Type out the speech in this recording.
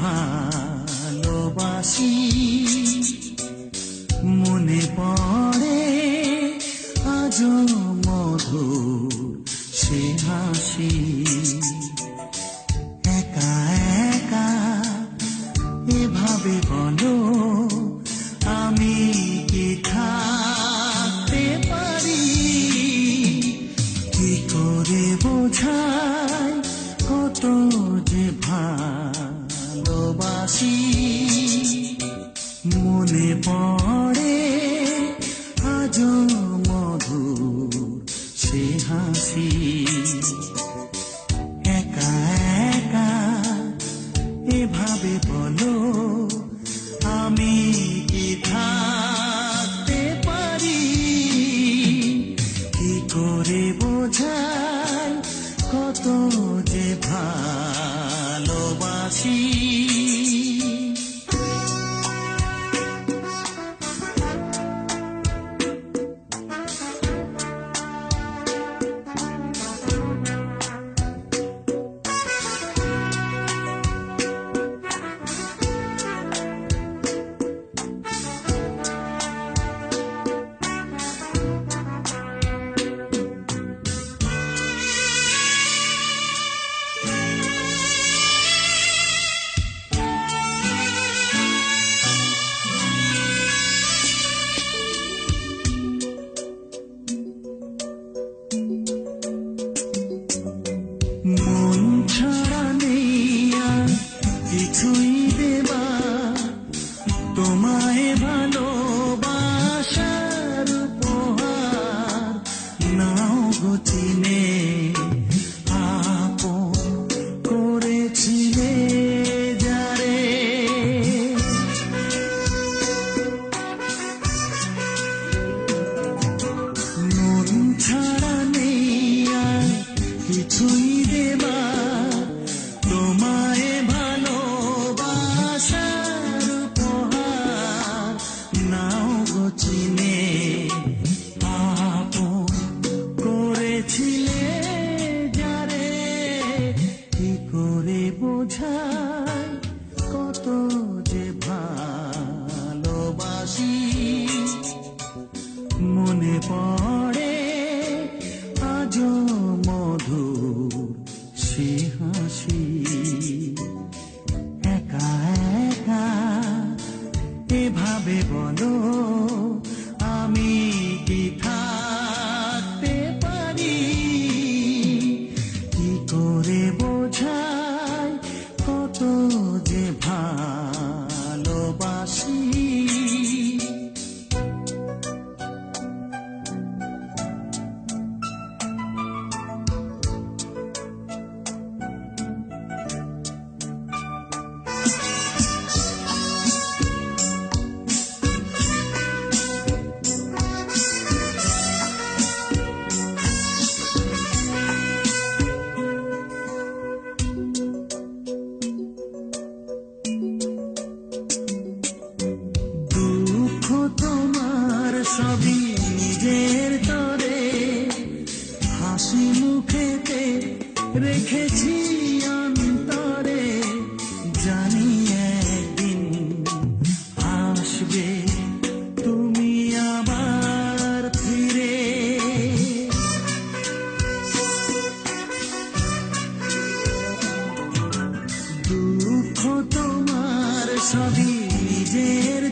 ভালোবাসি মনে পড়ে আজও মধুর সে হাসি। একা একা এভাবে বলো আমি কি থাকতে পারি? কি করে বোঝাই কত যে ভালোবাসি। মনে পড়ে আজও মধুর সে হাসি। একা একা এভাবে বলো আমি কি থাকতে পারি? কি করে বোঝাই কত যে ভালোবাসি। মন ছাড়া নেই আর কিছুই দেবা তোমায় ভালোবাসার উপহার। নাও গো চিনে আপন করেছিলে যারে। মন ছাড়া নেই আর কিছুই দেবা তোমায় ভালোবাসার উপহার। নাও গো চিনে আপন করেছিলে যারে। কি করে বোঝাই কত যে ভালোবাসি। মনে পড়ে আজও মধুর সে হাসি। একা একা এভাবে বলো আমি কি থাকতে পারি? কি করে বোঝাই কত যে ভালোবাসি। দুঃখ তোমার সবই নিজের তরে হাসি মুখেতে রেখেছি অন্তরে। জানি একদিন আসবে তুমি আবার ফিরে। দুঃখ তোমার সবই নিজের